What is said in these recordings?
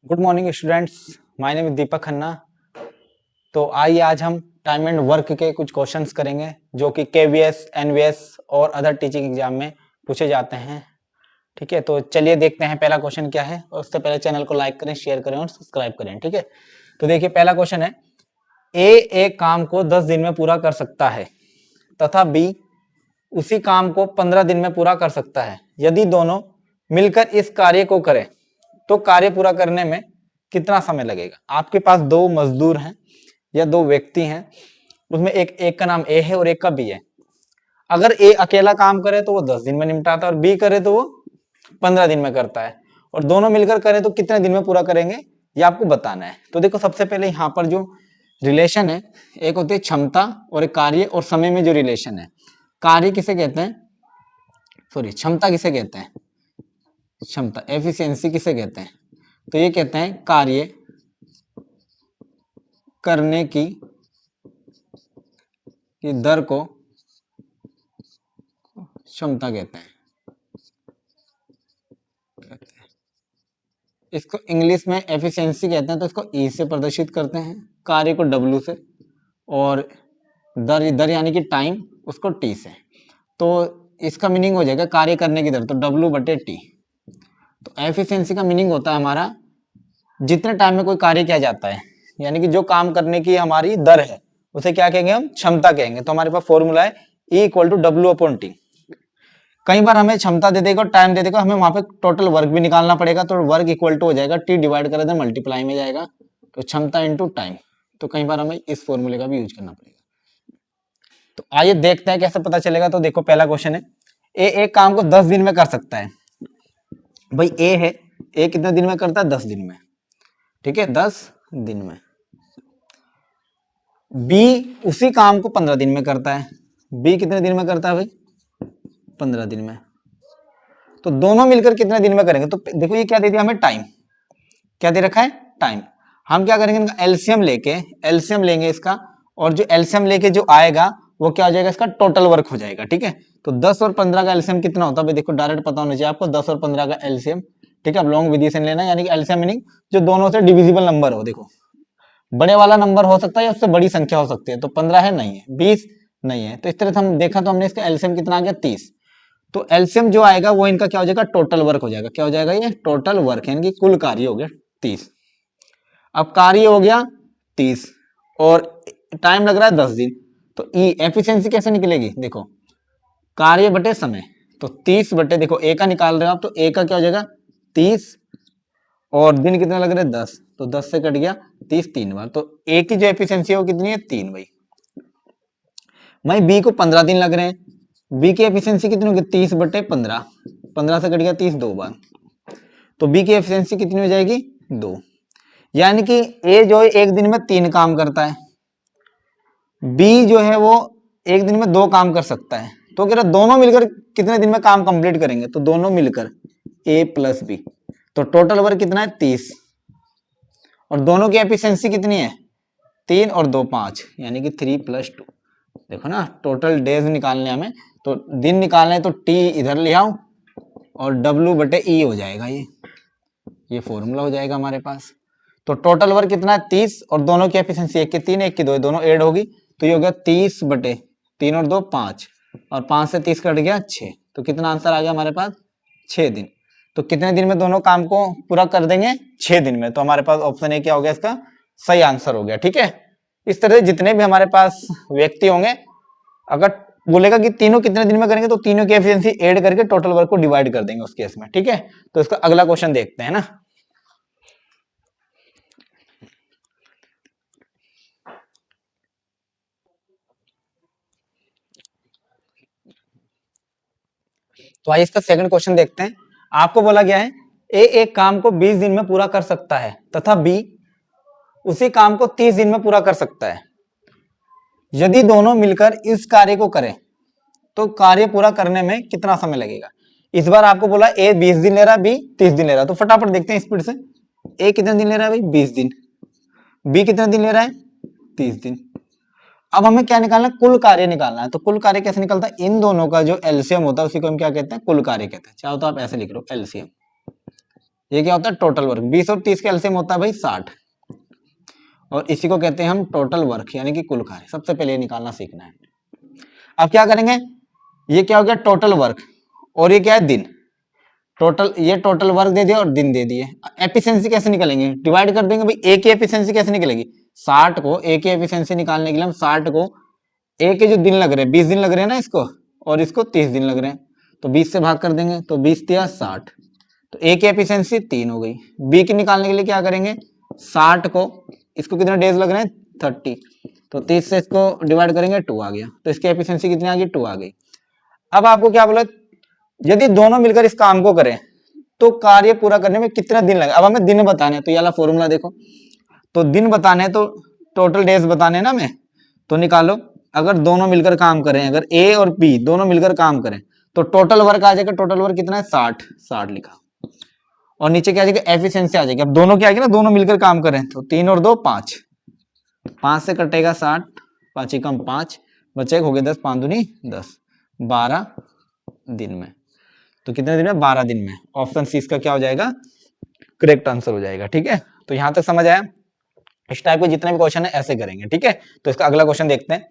Good morning students, my name is Deepak Khanna. तो आइए आज हम टाइम एंड वर्क के कुछ क्वेश्चंस करेंगे जो कि केवीएस, एनवीएस और अदर टीचिंग एग्जाम में पूछे जाते हैं। ठीक है, तो चलिए देखते हैं पहला क्वेश्चन क्या है। और उससे पहले चैनल को लाइक करें, शेयर करें और सब्सक्राइब करें। ठीक है, तो देखिए पहला क्वेश्चन है, ए एक काम को 10 दिन में पूरा कर सकता है तथा बी उसी काम को 15 दिन में पूरा कर सकता है। यदि दोनों मिलकर इस कार्य को करें तो कार्य पूरा करने में कितना समय लगेगा। आपके पास दो मजदूर हैं या दो व्यक्ति हैं, उसमें एक का नाम ए है और एक का बी है। अगर ए अकेला काम करे तो वो 10 दिन में निपटाता है और बी करे तो वो 15 दिन में करता है। और दोनों मिलकर करें तो कितने दिन में पूरा करेंगे ये आपको बताना है। तो देखो सबसे पहले यहाँ पर जो रिलेशन है, एक होती है क्षमता और एक कार्य और समय में जो रिलेशन है। कार्य किसे कहते हैं, सॉरी क्षमता किसे कहते हैं, क्षमता एफिशिएंसी किसे कहते हैं, तो ये कहते हैं कार्य करने की दर को क्षमता कहते हैं। इसको इंग्लिश में एफिशिएंसी कहते हैं, तो इसको ई से प्रदर्शित करते हैं, कार्य को डब्ल्यू से, और दर यानी कि टाइम उसको टी से। तो इसका मीनिंग हो जाएगा कार्य करने की दर, तो डब्ल्यू बटे टी। तो एफिशिएंसी का मीनिंग होता है हमारा जितने टाइम में कोई कार्य किया जाता है, यानी कि जो काम करने की हमारी दर है उसे क्या कहेंगे हम, क्षमता कहेंगे। तो हमारे पास फॉर्मूला है E equal to W upon T. कई बार हमें क्षमता दे देगा, टाइम दे देगा, हमें वहां पे टोटल वर्क भी निकालना पड़ेगा, तो वर्क इक्वल टू हो जाएगा टी डिवाइड कर दें मल्टीप्लाई में जाएगा, तो क्षमता इंटू टाइम। तो कई बार हमें इस फॉर्मूले का भी यूज करना पड़ेगा। तो आइए देखते हैं कैसे पता चलेगा। तो देखो पहला क्वेश्चन है, ए एक काम को 10 दिन में कर सकता है। भाई ए है, ए कितने दिन में करता है, 10 दिन में। ठीक है, 10 दिन में। बी उसी काम को 15 दिन में करता है। बी कितने दिन में करता है भाई, 15 दिन में। तो दोनों मिलकर कितने दिन में करेंगे, तो देखो ये क्या दे दिया हमें, टाइम। क्या दे रखा है, टाइम। हम क्या करेंगे, इनका एलसीएम लेंगे इसका, और जो एलसीएम लेके जो आएगा वो क्या हो जाएगा, इसका टोटल वर्क हो जाएगा। ठीक है, तो 10 और 15 का एलसीएम कितना होता है भाई, देखो डायरेक्ट पता होना चाहिए आपको, 10 और 15 का एलसीएम। ठीक है, अब लॉन्ग विधि से लेना, यानी कि एलसीएम मीनिंग जो दोनों से डिविजिबल नंबर हो। देखो बड़े वाला नंबर हो सकता है या उससे बड़ी संख्या हो सकती है, तो 15 है नहीं है, 20 नहीं है, तो इस तरह से हम देखा तो हमने इसका एलसीएम कितना आ गया, 30। तो एलसीएम जो आएगा वो इनका क्या हो जाएगा, टोटल वर्क हो जाएगा। क्या हो जाएगा, ये टोटल वर्क यानी कि कुल कार्य हो गया 30। अब कार्य हो गया 30 और टाइम लग रहा है 10 दिन, तो ई एफिशिएंसी कैसे निकलेगी, देखो कार्य बटे समय, तो 30 बटे, देखो ए का निकाल रहे हो आप, तो ए का क्या हो जाएगा 30 और दिन कितने लग रहे हैं 10, तो 10 से कट गया 30 तीन बार, तो ए की जो एफिशिएंसी है वो कितनी है, 3 भाई। भाई बी को 15 दिन लग रहे हैं, बी की एफिशिएंसी कितनी होगी, 30 बटे 15, 15 से कट गया 30 दो बार, तो बी की एफिशिएंसी कितनी हो जाएगी, 2। यानी कि ए जो है एक दिन में 3 काम करता है, बी जो है वो एक दिन में 2 काम कर सकता है। तो कह रहा दोनों मिलकर कितने दिन में काम कंप्लीट करेंगे, तो दोनों मिलकर ए प्लस बी, तो टोटल वर्क कितना है 30, और दोनों की एफिशिएंसी कितनी है 3 और 2 5, यानी कि 3 + 2। देखो ना, टोटल डेज निकालने हमें, तो दिन निकालने तो टी इधर ले आओ और डब्ल्यू बटे ई हो जाएगा, ये फॉर्मूला हो जाएगा हमारे पास। तो टोटल वर्क कितना है 30 और दोनों की एफिशिएंसी 1 की 3 1 की 2, दोनों ऐड होगी, तो ये हो गया 30 बटे 3 और 2 5, और 5 से 30 कट गया 6, तो कितना आंसर आ गया हमारे पास, 6 दिन। तो कितने दिन में दोनों काम को पूरा कर देंगे, 6 दिन में। तो हमारे पास ऑप्शन ए क्या हो गया, इसका सही आंसर हो गया। ठीक है, इस तरह से जितने भी हमारे पास व्यक्ति होंगे, अगर बोलेगा कि तीनों कितने दिन में करेंगे, तो तीनों की एफिशिएंसी ऐड करके टोटल वर्क को डिवाइड कर देंगे उस केस में। ठीक है, तो इसका अगला क्वेश्चन देखते हैं ना। तो आइए इसका सेकंड क्वेश्चन देखते हैं। आपको बोला गया है ए एक काम को 20 दिन में पूरा कर सकता है तथा बी उसी काम को 30 दिन में पूरा कर सकता है। यदि दोनों मिलकर इस कार्य को करें तो कार्य पूरा करने में कितना समय लगेगा। इस बार आपको बोला ए 20 दिन ले रहा है, बी 30 दिन ले रहा है, तो फटाफट देखते हैं स्पीड से। ए कितने दिन ले रहा है भाई, 20 दिन। बी कितने दिन ले रहा है, 30 दिन। अब हमें क्या निकालना है, कुल कार्य निकालना है। तो कुल कार्य कैसे निकलता है, इन दोनों का जो एलसीएम होता है उसी को हम क्या कहते हैं, कुल कार्य कहते हैं। चाहो तो आप ऐसे लिख लो एलसीएम। ये क्या होता है टोटल वर्क। 20 और 30 का एलसीएम होता है भाई 60, और इसी को कहते हैं हम टोटल वर्क यानी कि कुल कार्य। सबसे पहले ये निकालना सीखना है। अब क्या करेंगे, ये क्या हो गया टोटल वर्क, और ये क्या है दिन। टोटल, ये टोटल वर्क दे दिया और दिन दे दिए। एफिशिएंसी कैसे निकालेंगे, डिवाइड कर देंगे भाई। ए की एफिशिएंसी कैसे निकलेगी, 60 को ए की एफिशिएंसी निकालने के लिए हम 60 को ए के जो दिन लग रहे हैं 20 दिन लग रहे हैं ना इसको, और इसको 30 दिन लग रहे हैं, तो 20 से भाग कर देंगे तो 20 दिया 60, तो ए की एफिशिएंसी 3 हो गई। बी की निकालने के लिए क्या करेंगे, 60 को, इसको कितने डेज लग रहे हैं 30, तो 30 से इसको डिवाइड करेंगे 2 आ गया, तो इसकी एफिशिएंसी कितनी आ गई 2 आ गई। अब आपको क्या बोला, यदि दोनों मिलकर इस काम को करें तो कार्य पूरा करने में कितना दिन लगे। अब हमें दिन बताने हैं, तो ये वाला फॉर्मूला देखो, तो दिन बताने हैं तो टोटल डेज बताने हैं ना हमें, तो निकालो। अगर दोनों मिलकर काम करें, अगर ए और बी दोनों मिलकर काम करें तो टोटल वर्क आ जाएगा। टोटल वर्क कितना है 60, 60 लिखा, और नीचे क्या आ जाएगा एफिशिएंसी आ जाएगी। अब दोनों क्या आएगी ना, दोनों मिलकर काम करें तो 3 और 2 5, 5 से कटेगा 60, 5 ही कम 5, बचेगा हो गया 10, 5 दूनी 10, 12 दिन में। तो कितने दिन में, 12 दिन में। ऑप्शन सी इसका क्या हो जाएगा, करेक्ट आंसर हो जाएगा। ठीक है, तो यहां तक समझ आया। इस टाइप के जितने भी क्वेश्चन है ऐसे करेंगे। ठीक है, तो इसका अगला क्वेश्चन देखते हैं।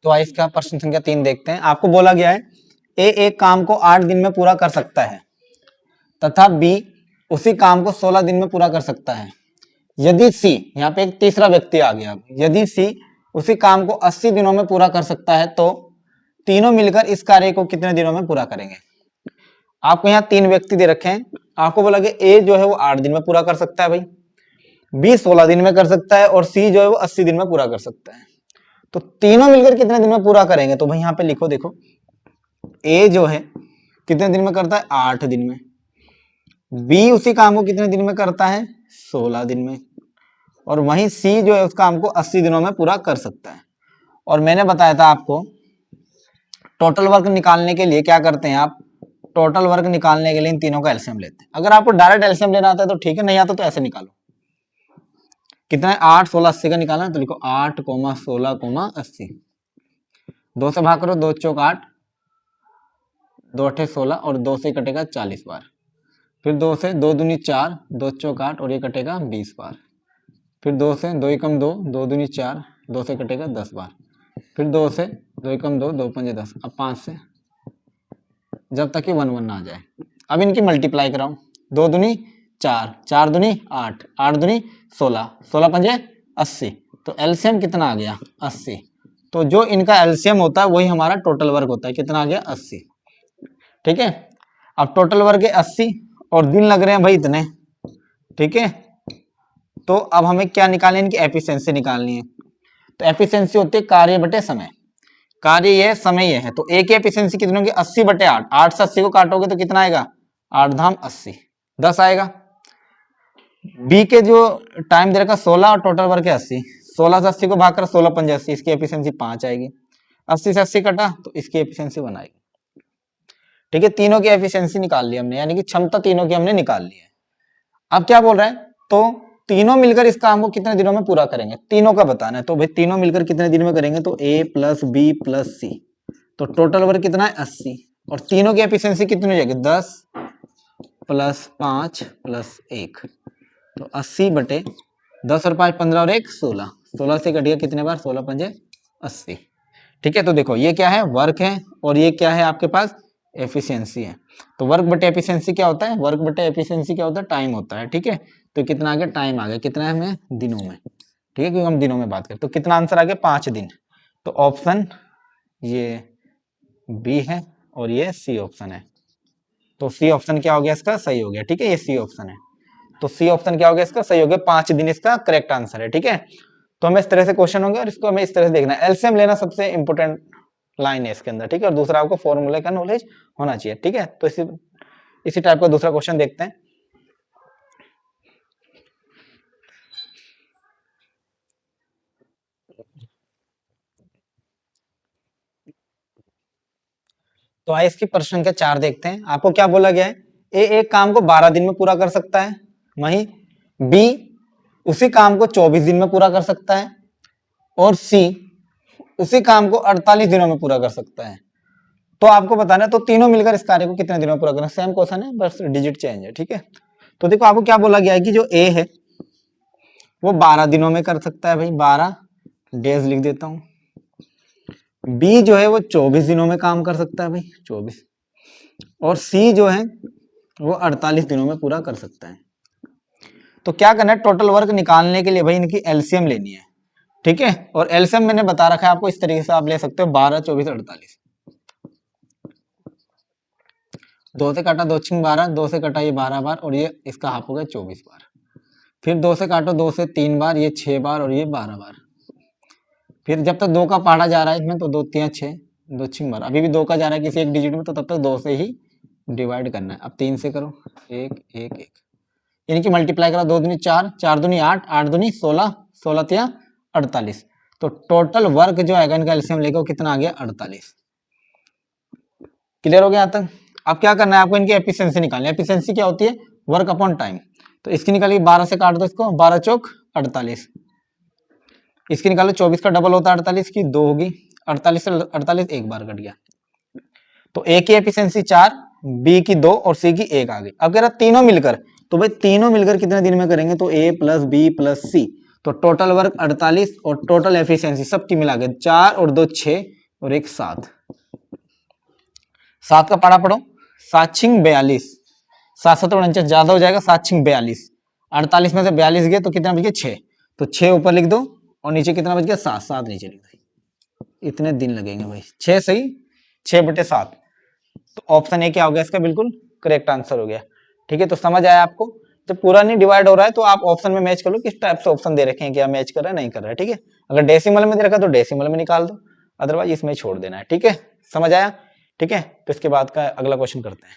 तो आइए इसका प्रश्न संख्या 3 देखते हैं। आपको बोला गया है ए एक काम को 8 दिन में पूरा कर सकता है तथा बी उसी काम को 16 दिन में पूरा कर सकता है। यदि सी, यहाँ पे एक तीसरा व्यक्ति आ गया, यदि सी उसी काम को 80 दिनों में पूरा कर सकता है तो तीनों मिलकर इस कार्य को कितने दिनों में पूरा करेंगे। आपको यहाँ 3 व्यक्ति दे रखे हैं, आपको बोला कि ए जो है वो 8 दिन में पूरा कर सकता है भाई, बी 16 दिन में कर सकता है, और सी जो है वो 80 दिन में पूरा कर सकता है। तो तीनों मिलकर कितने दिन में पूरा करेंगे, तो भाई यहाँ पे लिखो, देखो ए जो है कितने दिन में करता है 8 दिन में, बी उसी काम को कितने दिन में करता है 16 दिन में, और वहीं सी जो है उस काम को 80 दिनों में पूरा कर सकता है। और मैंने बताया था आपको टोटल वर्क निकालने के लिए क्या करते हैं आप, टोटल वर्क निकालने के लिए इन तीनों का एलसीएम लेते हैं। अगर आपको डायरेक्ट एलसीएम लेना आता है तो ठीक है, नहीं आता तो ऐसे निकालो। कितना है 8, 16, 80 का निकालना है, तो लिखो 8, 16, 80, 2 से भाग करो, 2 चौक 8, 2 अठे 16, और 2 से कटेगा 40 बार, फिर 2 से 2 दूनी 4, 2 चौक 8, और ये कटेगा 20 बार, फिर 2 से 2 एकम 2, 2 दूनी 4, 2 से कटेगा 10 बार, फिर 2 से 2 एकम 2, 2 पंजे 10, अब 5 से, जब तक कि 1 1 ना आ जाए। अब इनकी मल्टीप्लाई कराओ, 2 दूनी 4, 4 दूनी 8, 8 दूनी 16, 16 पंजे 80, तो एलसीएम कितना आ गया 80। तो जो इनका एलसीएम होता है वही हमारा टोटल वर्क होता है, कितना आ गया 80। ठीक है, अब टोटल वर्क है 80 और दिन लग रहे हैं भाई इतने। ठीक है, तो अब हमें क्या निकालनी है, इनकी एफिशिएंसी निकालनी है। तो एफिशिएंसी होती है कार्य बटे समय, कार्य ये समय ये है, तो ए की एफिशिएंसी कितनी होगी 80 बटे 8, 8 से 80 को काटोगे तो कितना आएगा 8 धाम 80, 10 आएगा। बी के जो टाइम दे रखा 16 और टोटल वर्क है 80, 16 से 80 को भाग कर 16 पंजे 80, इसकी एफिशिएंसी 5 आएगी, 80 से 80 कटा तो इसकी एफिशिएंसी 1 आएगी। ठीक है, तीनों की एफिशिएंसी निकाल ली हमने, यानी कि क्षमता तीनों की हमने निकाल ली है। अब क्या बोल रहे हैं, तो तीनों मिलकर इस काम को कितने दिनों में पूरा करेंगे, तीनों का बताना है। तो भाई तीनों मिलकर कितने दिन में करेंगे, तो ए प्लस बी प्लस सी, तो टोटल वर्क कितना है 80, और तीनों की एफिशिएंसी कितनी हो जाएगी 10 प्लस 5 प्लस 1, तो 80 बटे 10 और 5 15 और 1 16, 16 से कट गया कितने बार 16 पंजे 80। ठीक है, तो देखो ये क्या है वर्क है, और ये क्या है आपके पास एफिशिएंसी है। तो वर्क बटे एफिशिएंसी क्या होता है, वर्क बटे एफिशिएंसी क्या होता है टाइम होता है। ठीक है, तो कितना आ गया टाइम आ गया, कितना है हमें दिनों में। ठीक है, क्योंकि हम दिनों में बात करें, तो कितना आंसर आ गया 5 दिन। तो ऑप्शन ये बी है और ये सी ऑप्शन है, तो सी ऑप्शन क्या हो गया इसका सही हो गया। ठीक है, ये सी ऑप्शन है, तो सी ऑप्शन क्या हो गया इसका सही हो गया, 5 दिन इसका करेक्ट आंसर है। ठीक है, तो हमें इस तरह से क्वेश्चन होंगे और इसको हमें इस तरह से देखना है। एलसीएम लेना सबसे इंपॉर्टेंट लाइन है इसके अंदर। ठीक है, और दूसरा आपको फॉर्मूले का नॉलेज होना चाहिए। ठीक है, तो इसी टाइप का दूसरा क्वेश्चन देखते हैं। तो आइए इसकी प्रश्न संख्या 4 देखते हैं। आपको क्या बोला गया है, ए एक काम को 12 दिन में पूरा कर सकता है, वहीं बी उसी काम को 24 दिन में पूरा कर सकता है, और सी उसी काम को 48 दिनों में पूरा कर सकता है। तो आपको बताना है तो तीनों मिलकर इस कार्य को कितने दिनों में पूरा करना है। सेम क्वेश्चन है, बस डिजिट चेंज है, ठीक है। तो देखो आपको क्या बोला गया है कि जो ए है वो 12 दिनों में कर सकता है भाई, 12 डेज लिख देता हूं। बी जो है वो 24 दिनों में काम कर सकता है भाई, 24। और सी जो है वो 48 दिनों में पूरा कर सकता है। तो क्या करना है, टोटल वर्क निकालने के लिए भाई इनकी एलसीएम लेनी है, ठीक है। और एलसीएम मैंने बता रखा है आपको, इस तरीके से आप ले सकते हो 12, 24, 48। 2 से काटा 2 छिंग 12, 2 से काटा ये 12 बार, और ये इसका हाफ हो गया 24 बार। फिर 2 से काटो 2 से 3 बार, ये 6 बार, और ये 12 बार। फिर जब तक 2 का पढ़ा जा रहा है इसमें तो 2 3 6, 2 छिंग 12, अभी भी 2 का जा रहा है किसी एक डिजिट में, तो तब तक 2 से ही डिवाइड करना है। अब 3 से करो, 1 1 1, इनकी मल्टीप्लाई करो, 2 दूनी 4, 4 दूनी 8, 8 दूनी 16, 16 तिया 48। तो टोटल वर्क जो आएगा इनका एलसीएम लेकर कितना आ गया, 48। क्लियर हो गया यहाँ तक। अब क्या करना है आपको, इनकी एफिशिएंसी निकालनी है। एफिशिएंसी क्या होती है, वर्क अपॉन टाइम। तो इसकी निकालिए, 12 से काट दो इसको, 12 चौक 48। इसकी निकालो, 24 का डबल होता है 48 की, 2 होगी, 48 से 48 एक बार कट गया। तो ए की एफिशिएंसी 4, बी की 2 और सी की 1 आ गई। अब कह रहा तीनों मिलकर, तो भाई तीनों मिलकर कितने दिन में करेंगे, तो ए प्लस बी प्लस सी, तो टोटल वर्क 48 और टोटल एफिशिएंसी सबकी मिला के 4 और 2 6 और 1 7। 7 का पाड़ा पढ़ो, 7 छिंग 42, 7 7 49 ज्यादा हो जाएगा, 7 छिंग 42, 48 में से 42 गए तो कितना बच गया 6, तो 6 ऊपर लिख दो और नीचे कितना बच गया 7, 7 नीचे लिख दो। इतने दिन लगेंगे भाई, 6 सही, 6/7। तो ऑप्शन ए क्या हो गया इसका, बिल्कुल करेक्ट आंसर हो गया, ठीक है। तो समझ आया आपको, जब पूरा नहीं डिवाइड हो रहा है तो आप ऑप्शन में मैच कर लो, किस टाइप से ऑप्शन दे रखे हैं, क्या मैच कर रहा है नहीं कर रहा है, ठीक है। अगर डेसिमल में दे रखा है तो डेसिमल में निकाल दो, अदरवाइज इसमें छोड़ देना है, ठीक है। समझ आया, ठीक है। तो इसके बाद का अगला क्वेश्चन करते हैं।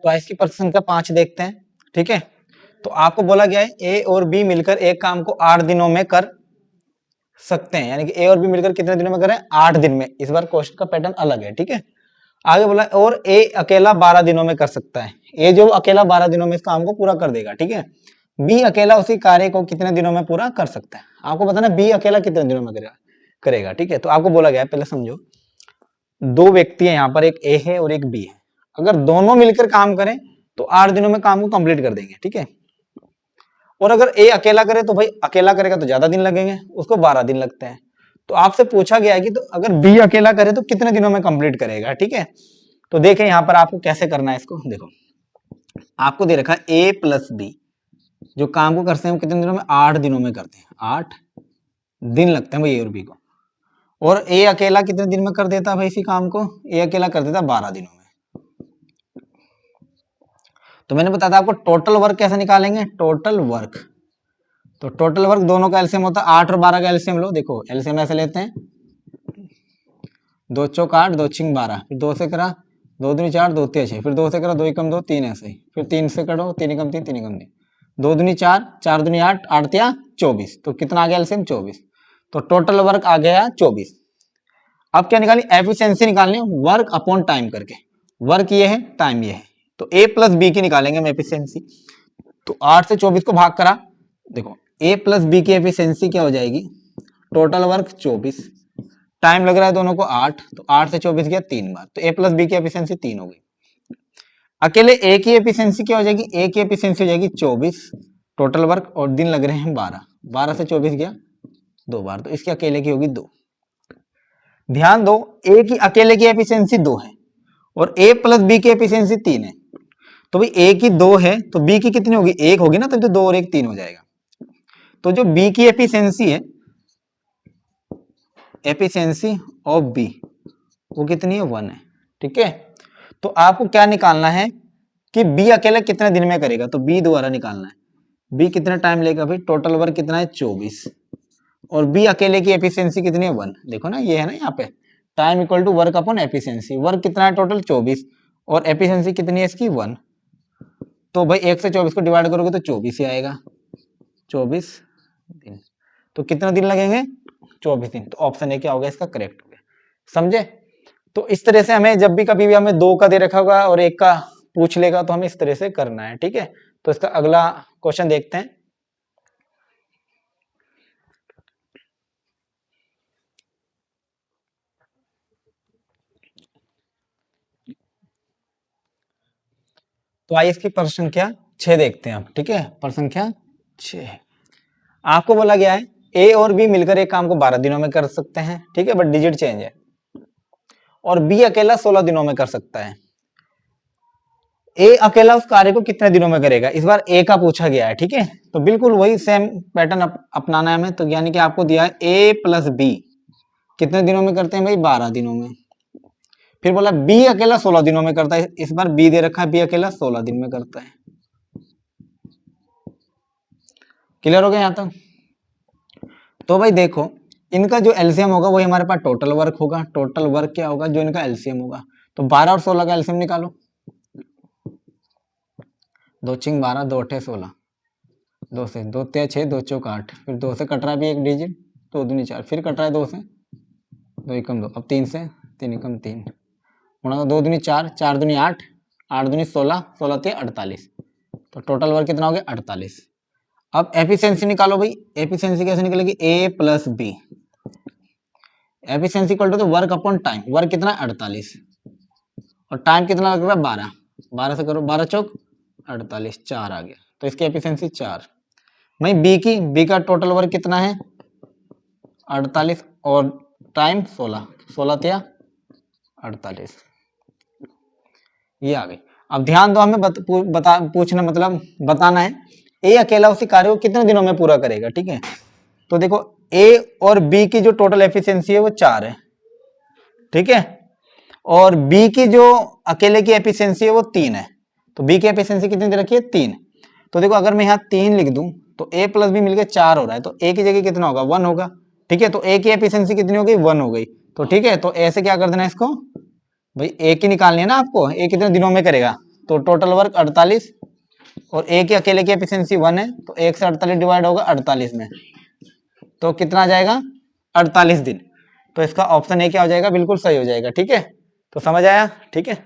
तो आज की पर्सन का 5 देखते हैं, ठीक है। तो आपको बोला गया है ए और बी मिलकर एक काम को 8 दिनों में कर सकते हैं, यानी कि ए और बी मिलकर कितने दिनों में करें, 8 दिन में। इस बार क्वेश्चन का पैटर्न अलग है, ठीक है। आगे बोला और ए अकेला 12 दिनों में कर सकता है, ए जो अकेला 12 दिनों में इस काम को पूरा कर देगा, ठीक है। बी अकेला उसी कार्य को कितने दिनों में पूरा कर सकता है, आपको बताना बी अकेला कितने दिनों में करेगा, ठीक है। तो आपको बोला गया है, पहले समझो, 2 व्यक्ति है यहाँ पर, एक ए है और एक बी है। अगर दोनों मिलकर काम करें तो 8 दिनों में काम को कंप्लीट कर देंगे, ठीक है। और अगर ए अकेला करे तो भाई अकेला करेगा तो ज्यादा दिन लगेंगे, उसको 12 दिन लगते हैं। तो आपसे पूछा गया है कि तो अगर बी अकेला करे तो कितने दिनों में कंप्लीट करेगा, ठीक है। तो देखें यहाँ पर आपको कैसे करना है इसको, देखो आपको दे रखा है ए प्लस बी, जो काम को करते हैं वो कितने दिनों में, 8 दिनों में करते हैं, 8 दिन लगते हैं भाई ए और बी को। और ए अकेला कितने दिन में कर देता है भाई इसी काम को, ए अकेला कर देता 12 दिनों में। तो मैंने बताया था आपको टोटल वर्क कैसे निकालेंगे, टोटल वर्क, तो टोटल वर्क दोनों का एलसीएम होता है 8 और 12 का एलसीएम लो, देखो एलसीएम ऐसे लेते हैं, 2 चौक 8, 2 छिंग 12, फिर 2 से करा 2 दूनी 4, 2 तिया 6, फिर 2 से करा 2 एकम 2 3 ऐसे ही, फिर 3 से करो 3 एकम 3, 3 एकम 3, 2 दूनी 4, 4 दूनी 8, 8 तिया 24, तो कितना आ गया एलसीएम 24। तो टोटल वर्क आ गया 24। अब क्या निकाली, एफिशिएंसी निकालनी है वर्क अपॉन टाइम करके, वर्क ये है टाइम ये है। तो ए प्लस बी की निकालेंगे हम एफिशिएंसी। तो 8 से 24 को भाग करा, देखो ए प्लस बी की एफिशिएंसी क्या हो जाएगी, टोटल वर्क 24, टाइम लग रहा है दोनों को 8, तो 8 से 24 गया 3 बार, तो ए प्लस बी की एफिशिएंसी 3 हो गई। अकेले ए की एफिशिएंसी क्या हो जाएगी, ए की एफिशिएंसी हो जाएगी 24 टोटल वर्क, और दिन लग रहे हैं 12, 12 से 24 गया 2 बार, तो इसके अकेले की होगी 2। ध्यान दो ए की अकेले की एफिशिएंसी 2 है और ए प्लस बी की एफिशिएंसी 3 है। तो भाई ए की 2 है तो बी की कितनी होगी, 1 होगी ना, तो 2 और 1 3 हो जाएगा। तो जो बी की एफिशिएंसी है, एफिशिएंसी ऑफ बी, वो कितनी है 1 है, ठीक है। तो आपको क्या निकालना है कि बी अकेला कितने दिन में करेगा, तो बी द्वारा निकालना है, बी कितना टाइम लेगा भाई, टोटल वर्क कितना है 24, और बी अकेले की एफिशिएंसी कितनी है 1, देखो ना ये है ना यहाँ पे, time equal to work upon efficiency, work कितना है टोटल 24 और एफिशिएंसी कितनी है इसकी 1। तो भाई 1 से 24 को डिवाइड करोगे तो 24 ही आएगा, 24 दिन। तो कितना दिन लगेंगे, 24 दिन। तो ऑप्शन ए क्या होगा इसका करेक्ट हो गया। समझे? तो इस तरह से हमें जब भी कभी भी हमें 2 का दे रखा होगा और 1 का पूछ लेगा तो हमें इस तरह से करना है, ठीक है। तो इसका अगला क्वेश्चन देखते हैं। तो आइए इसकी प्रश्न संख्या 6 देखते हैं अब, ठीक है। प्रश्न संख्या 6 आपको बोला गया है ए और बी मिलकर एक काम को 12 दिनों में कर सकते हैं, ठीक है, बट डिजिट चेंज है। और बी अकेला 16 दिनों में कर सकता है। ए अकेला उस कार्य को कितने दिनों में करेगा, इस बार ए का पूछा गया है, ठीक है। तो बिल्कुल वही सेम पैटर्न अपनाना है हमें। तो यानी कि आपको दिया है ए प्लस बी कितने दिनों में करते हैं भाई, 12 दिनों में। फिर बोला बी अकेला 16 दिनों में करता है, इस बार बी दे रखा है बी अकेला 16 दिन में करता है। क्लियर हो गया यहां तक? तो भाई देखो इनका जो एलसीएम होगा वही हमारे पास टोटल वर्क होगा। टोटल वर्क क्या होगा, जो इनका एलसीएम होगा। तो 12 और 16 का एलसीएम निकालो। 2 छिंग 12, 2 अठे 16, 2 से 2 ते 6, 2 चौक 8, फिर 2 से कट रहा है भी एक डिजिट, 2 दूनी 4, फिर कट रहा है 2 से, 2 एकम 2, अब 3 से 3 एकम 3, 2 दूनी 4, 4 दूनी 8, 8 दूनी 16, 16 ते 48। तो टोटल वर्क कितना हो गया 48। अब एफिशिएंसी निकालो भाई। एफिशिएंसी कैसे निकलेगी, a plus b. Efficiency equal to work upon time. Work कितना 48 और टाइम कितना लग रहा है 12। 12 से करो 12 चौक 48, 4 आ गया। तो इसकी एफिशिएंसी 4। भाई बी का टोटल वर्क कितना है 48 और टाइम 16, 16 तिया 48। ये आ गई। अब ध्यान दो हमें पूछना मतलब बताना है ए अकेला उसी कार्य को कितने दिनों में पूरा करेगा, ठीक है। तो देखो ए और बी की जो टोटल एफिशिएंसी है वो 4 है, ठीक है। और बी की जो अकेले की एफिशिएंसी है वो 3 है। तो बी की एफिशिएंसी कितनी दे रखी है 3। तो देखो अगर मैं यहाँ 3 लिख दूं तो ए प्लस बी मिलकर 4 हो रहा है। तो ए की जगह कितना होगा 1 होगा, ठीक है। तो ए की एफिशिएंसी कितनी हो गई 1 हो गई। तो ठीक है, तो ऐसे क्या कर देना इसको भाई, ए की निकालनी है ना आपको, ए कितने दिनों में करेगा। तो टोटल वर्क 48 और ए के अकेले की एफिशिएंसी 1 है। तो 1 से 48 डिवाइड होगा 48 में, तो कितना आ जाएगा 48 दिन। तो इसका ऑप्शन ए क्या हो जाएगा, बिल्कुल सही हो जाएगा, ठीक है। तो समझ आया, ठीक है।